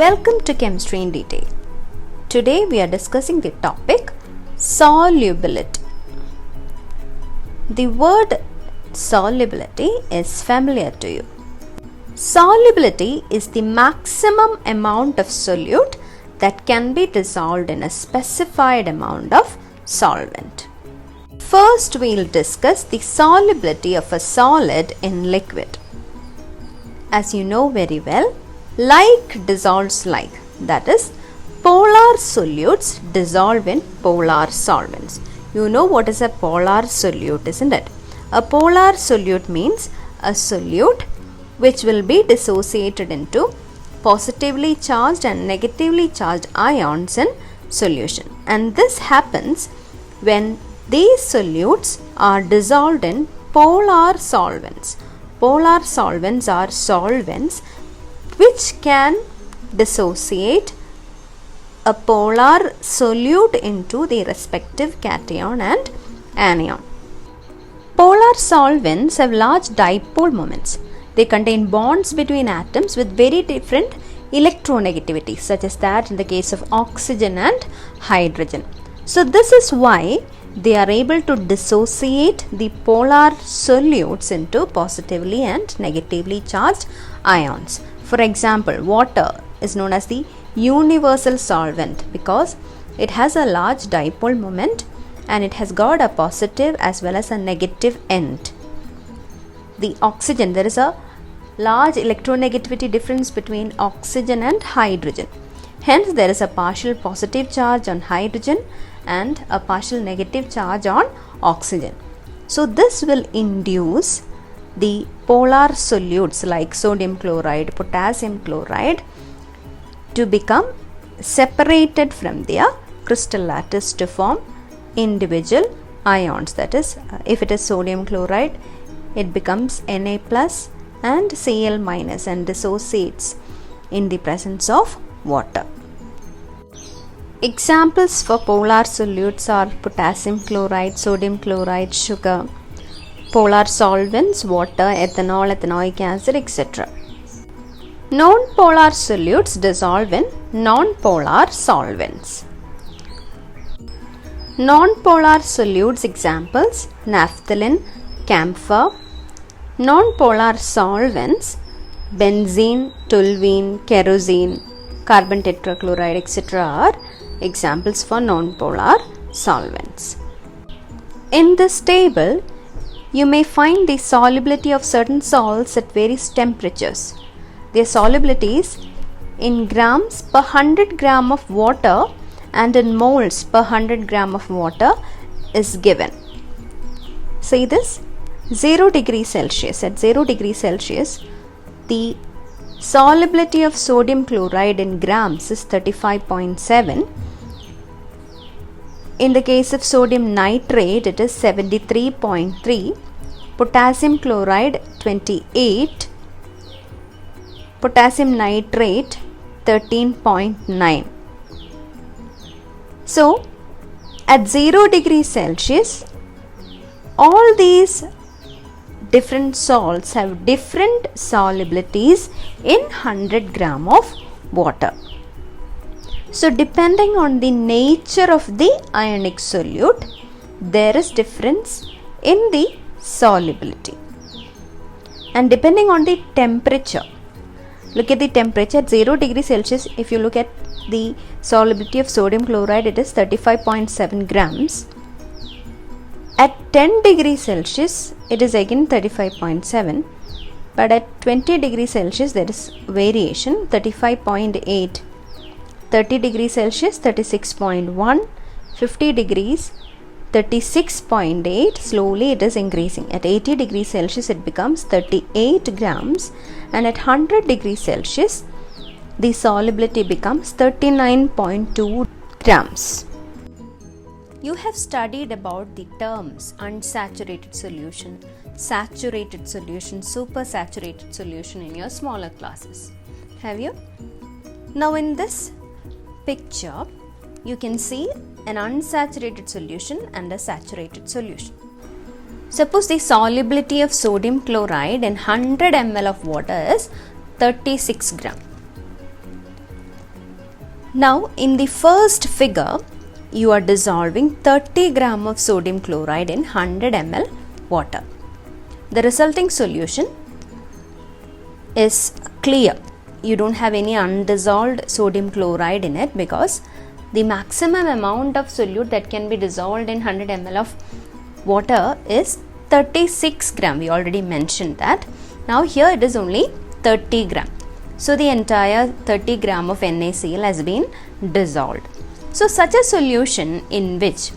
Welcome to Chemistry in Detail. Today we are discussing the topic solubility. The word solubility is familiar to you. Solubility is the maximum amount of solute that can be dissolved in a specified amount of solvent. First we will discuss the solubility of a solid in liquid. As you know very well, like dissolves like, that is, polar solutes dissolve in polar solvents. You know what is a polar solute, isn't it? A polar solute means a solute which will be dissociated into positively charged and negatively charged ions in solution. And this happens when these solutes are dissolved in polar solvents. Polar solvents are solvents which can dissociate a polar solute into the respective cation and anion. Polar solvents have large dipole moments. They contain bonds between atoms with very different electronegativity, such as that in the case of oxygen and hydrogen. So this is why they are able to dissociate the polar solutes into positively and negatively charged ions. For example, water is known as the universal solvent because it has a large dipole moment and it has got a positive as well as a negative end. The oxygen, there is a large electronegativity difference between oxygen and hydrogen. Hence, there is a partial positive charge on hydrogen and a partial negative charge on oxygen. So this will induce the polar solutes like sodium chloride, potassium chloride to become separated from their crystal lattice to form individual ions. That is, if it is sodium chloride, it becomes Na plus and Cl minus and dissociates in the presence of water. Examples for polar solutes are potassium chloride, sodium chloride, sugar, polar solvents, water, ethanol, ethanoic acid, etc. Non-polar solutes dissolve in non-polar solvents. Non-polar solutes examples naphthalene, camphor. Non-polar solvents benzene, toluene, kerosene, carbon tetrachloride, etc. are examples for non-polar solvents. In this table, you may find the solubility of certain salts at various temperatures. Their solubilities in grams per 100 gram of water and in moles per 100 gram of water is given. See this? 0 degrees Celsius. At 0 degrees Celsius, the solubility of sodium chloride in grams is 35.7. In the case of sodium nitrate, it is 73.3. Potassium chloride 28. Potassium nitrate 13.9. So, at 0 degrees Celsius, all these different salts have different solubilities in 100 gram of water. So, depending on the nature of the ionic solute, there is difference in the solubility. And depending on the temperature, look at the temperature at 0 degrees Celsius. If you look at the solubility of sodium chloride, it is 35.7 grams. At 10 degrees Celsius, it is again 35.7. But at 20 degrees Celsius, there is variation, 35.8. 30 degrees Celsius, 36.1. 50 degrees, 36.8. Slowly it is increasing. At 80 degrees Celsius, it becomes 38 grams. And at 100 degrees Celsius, the solubility becomes 39.2 grams. You have studied about the terms unsaturated solution, saturated solution, supersaturated solution in your smaller classes. Have you? Now in this picture, you can see an unsaturated solution and a saturated solution. Suppose the solubility of sodium chloride in 100 ml of water is 36 gram. Now in the first figure, you are dissolving 30 gram of sodium chloride in 100 ml water. The resulting solution is clear. You don't have any undissolved sodium chloride in it because the maximum amount of solute that can be dissolved in 100 ml of water is 36 gram. We already mentioned that. Now here it is only 30 gram. So the entire 30 gram of NaCl has been dissolved. So such a solution in which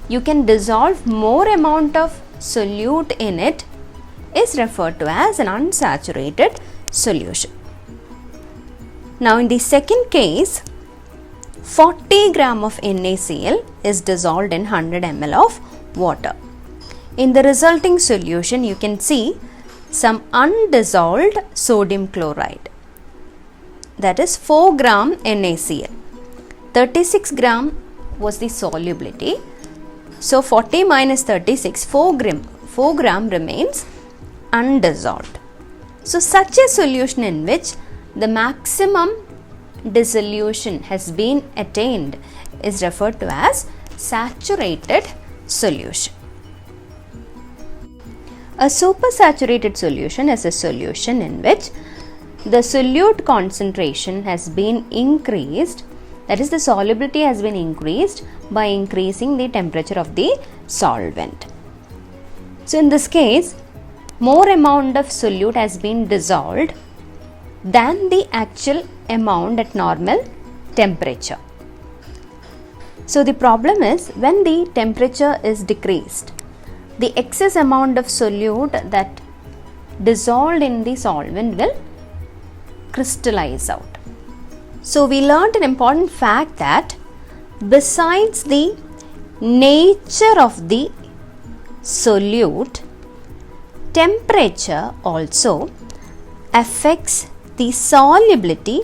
you can dissolve more amount of solute in it is referred to as an unsaturated solution. Now in the second case, 40 gram of NaCl is dissolved in 100 ml of water. In the resulting solution, you can see some undissolved sodium chloride, that is 4 gram NaCl. 36 gram was the solubility. So 40 minus 36, 4 gram remains undissolved. So such a solution in which the maximum dissolution has been attained is referred to as saturated solution. A supersaturated solution is a solution in which the solute concentration has been increased, that is, the solubility has been increased by increasing the temperature of the solvent. So in this case, more amount of solute has been dissolved than the actual amount at normal temperature. So the problem is, when the temperature is decreased, the excess amount of solute that dissolved in the solvent will crystallize out. So we learned an important fact that besides the nature of the solute, temperature also affects the solubility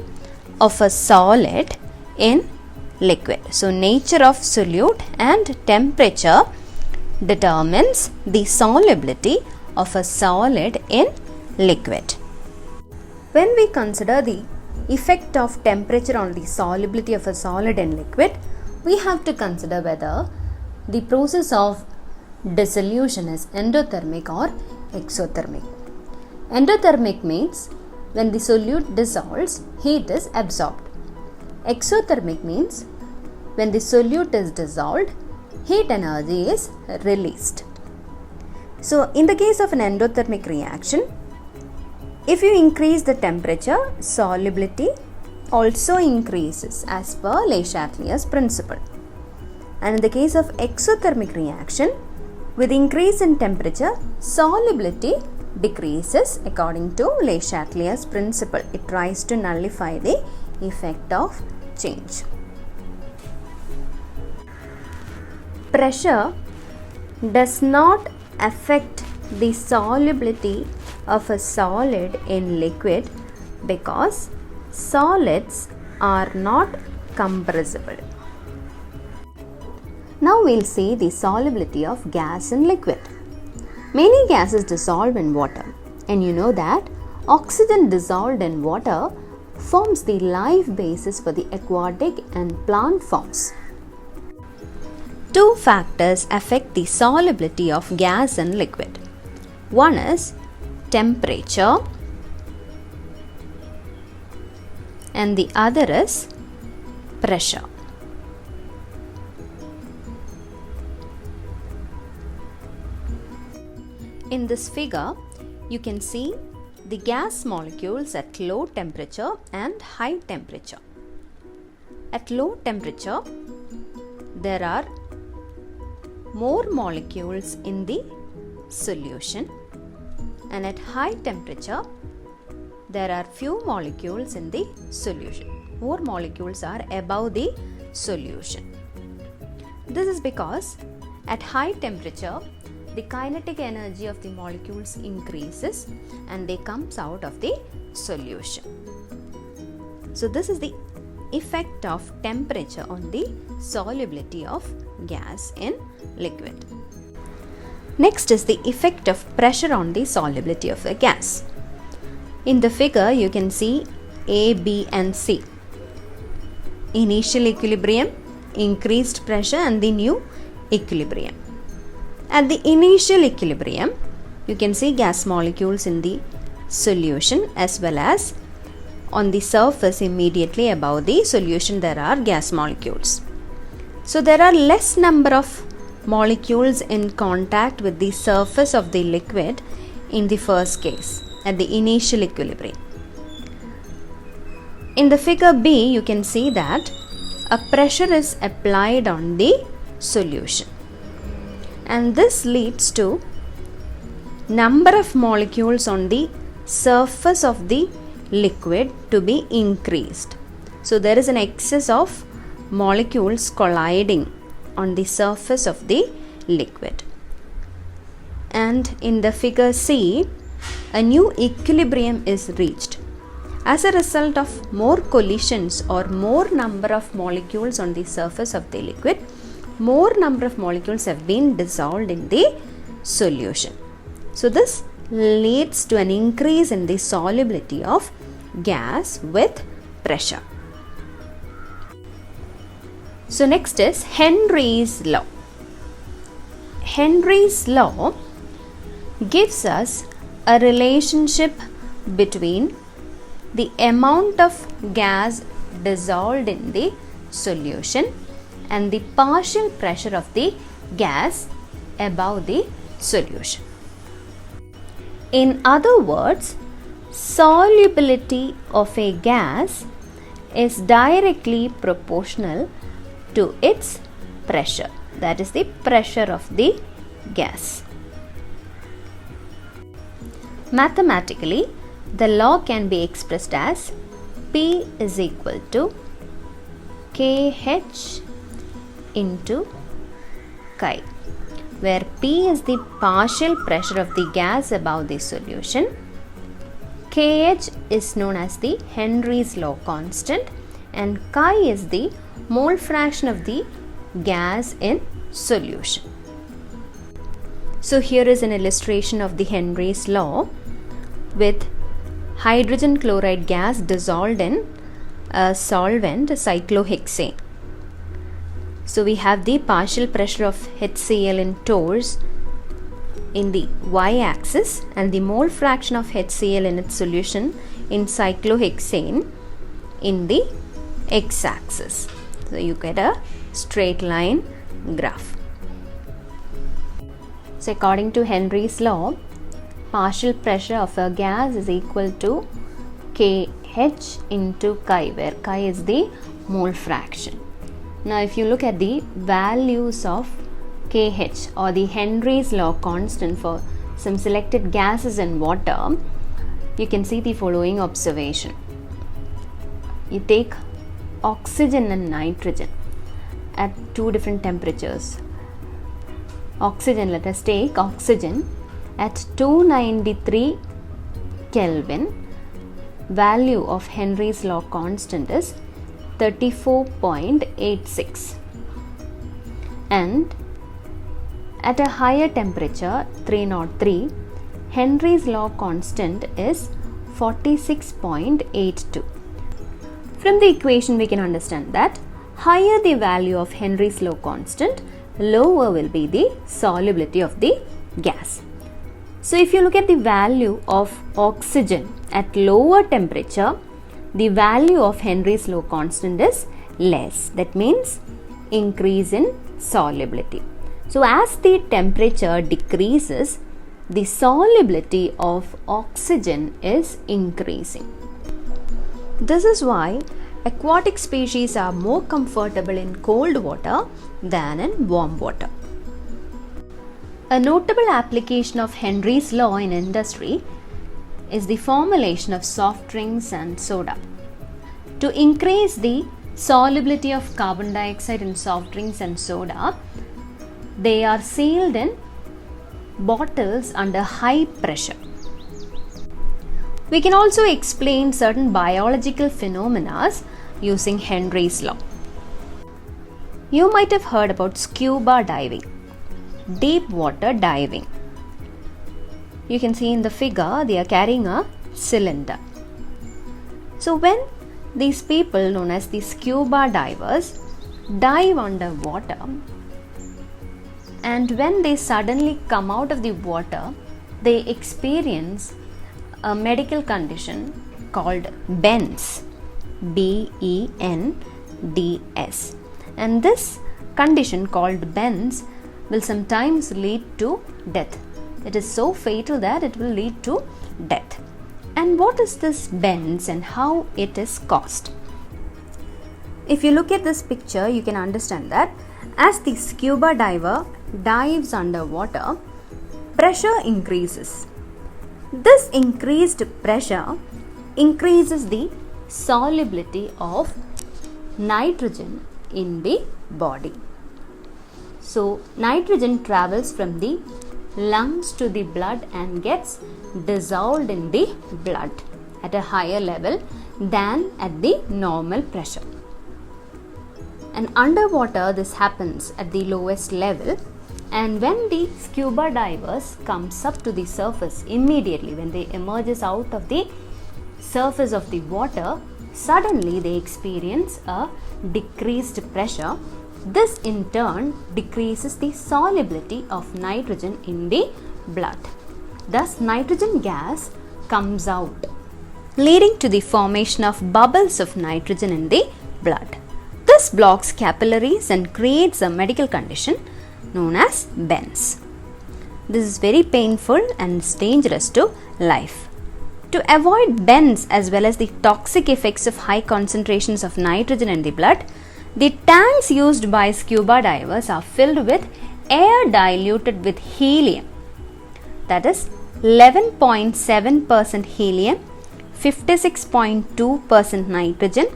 of a solid in liquid. So nature of solute and temperature determines the solubility of a solid in liquid. When we consider the effect of temperature on the solubility of a solid in liquid, we have to consider whether the process of dissolution is endothermic or exothermic. Endothermic means when the solute dissolves, heat is absorbed. Exothermic means when the solute is dissolved, heat energy is released. So in the case of an endothermic reaction, if you increase the temperature, solubility also increases as per Le Chatelier's principle. And in the case of exothermic reaction, with increase in temperature, solubility decreases according to Le Chatelier's principle. It tries to nullify the effect of change. Pressure does not affect the solubility of a solid in liquid because solids are not compressible. Now we'll see the solubility of gas in liquid. Many gases dissolve in water, and you know that oxygen dissolved in water forms the life basis for the aquatic and plant forms. Two factors affect the solubility of gas in liquid. One is temperature and the other is pressure. In this figure, you can see the gas molecules at low temperature and high temperature. At low temperature, there are more molecules in the solution, and at high temperature, there are few molecules in the solution. More molecules are above the solution. This is because at high temperature, the kinetic energy of the molecules increases and they comes out of the solution. So this is the effect of temperature on the solubility of gas in liquid. Next is the effect of pressure on the solubility of a gas. In the figure, you can see A, B and C. initial equilibrium, increased pressure, and the new equilibrium. At the initial equilibrium, you can see gas molecules in the solution as well as on the surface immediately above the solution there are gas molecules. So there are less number of molecules in contact with the surface of the liquid in the first case at the initial equilibrium. In the figure B, you can see that a pressure is applied on the solution, and this leads to number of molecules on the surface of the liquid to be increased. So there is an excess of molecules colliding on the surface of the liquid. And in the figure C, a new equilibrium is reached. As a result of more collisions or more number of molecules on the surface of the liquid, more number of molecules have been dissolved in the solution. So this leads to an increase in the solubility of gas with pressure. So next is Henry's law. Henry's law gives us a relationship between the amount of gas dissolved in the solution and the partial pressure of the gas above the solution. In other words, solubility of a gas is directly proportional to its pressure, that is the pressure of the gas. Mathematically, the law can be expressed as P is equal to KH into chi, where P is the partial pressure of the gas above the solution, KH is known as the Henry's law constant, and chi is the mole fraction of the gas in solution. So here is an illustration of the Henry's law with hydrogen chloride gas dissolved in a solvent cyclohexane. So we have the partial pressure of HCl in torrs in the y-axis and the mole fraction of HCl in its solution in cyclohexane in the x-axis. So you get a straight line graph. So according to Henry's law, partial pressure of a gas is equal to KH into chi, where chi is the mole fraction. Now if you look at the values of KH or the Henry's law constant for some selected gases and water, you can see the following observation. You take oxygen and nitrogen at two different temperatures. Oxygen, let us take oxygen at 293 Kelvin. Value of Henry's law constant is 34.86, and at a higher temperature 303, Henry's law constant is 46.82. From the equation we can understand that higher the value of Henry's law constant, lower will be the solubility of the gas. So if you look at the value of oxygen at lower temperature, the value of Henry's law constant is less. That means increase in solubility. So as the temperature decreases, the solubility of oxygen is increasing. This is why aquatic species are more comfortable in cold water than in warm water. A notable application of Henry's law in industry is the formulation of soft drinks and soda. To increase the solubility of carbon dioxide in soft drinks and soda, they are sealed in bottles under high pressure. We can also explain certain biological phenomena using Henry's law. You might have heard about scuba diving, deep water diving. You can see in the figure they are carrying a cylinder. So when These people, known as the scuba divers, dive underwater, and when they suddenly come out of the water, they experience a medical condition called bends, B-E-N-D-S. And this condition called bends will sometimes lead to death. It is so fatal that it will lead to death. And what is this bends and how it is caused? If you look at this picture, you can understand that as the scuba diver dives underwater, pressure increases. This increased pressure increases the solubility of nitrogen in the body. So, nitrogen travels from the lungs to the blood and gets dissolved in the blood at a higher level than at the normal pressure. And underwater, this happens at the lowest level, and when the scuba divers comes up to the surface, immediately when they emerges out of the surface of the water, suddenly they experience a decreased pressure. This in turn decreases the solubility of nitrogen in the blood. Thus, nitrogen gas comes out, leading to the formation of bubbles of nitrogen in the blood. This blocks capillaries and creates a medical condition known as bends. This is very painful and dangerous to life. To avoid bends as well as the toxic effects of high concentrations of nitrogen in the blood, the tanks used by scuba divers are filled with air diluted with helium, that is 11.7% helium, 56.2% nitrogen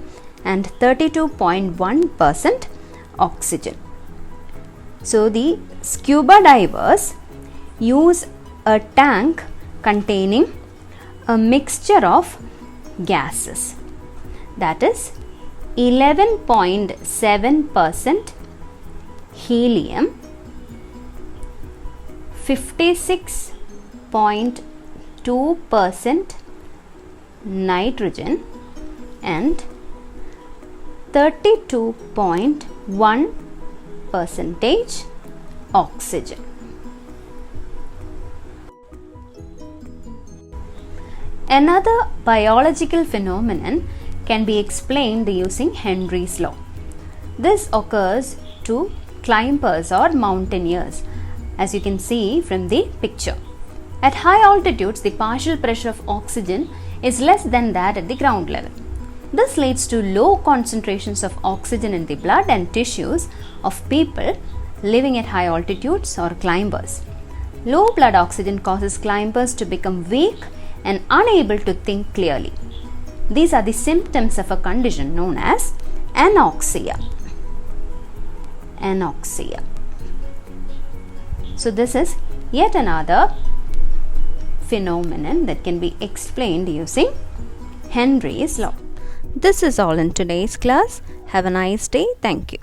and 32.1% oxygen. So the scuba divers use a tank containing a mixture of gases, that is 11.7% helium, 56.2% nitrogen and 32.1% oxygen. Another biological phenomenon can be explained using Henry's law. This occurs to climbers or mountaineers, as you can see from the picture. At high altitudes, the partial pressure of oxygen is less than that at the ground level. This leads to low concentrations of oxygen in the blood and tissues of people living at high altitudes or climbers. Low blood oxygen causes climbers to become weak and unable to think clearly. These are the symptoms of a condition known as anoxia. Anoxia. So this is yet another phenomenon that can be explained using Henry's law. This is all in today's class. Have a nice day. Thank you.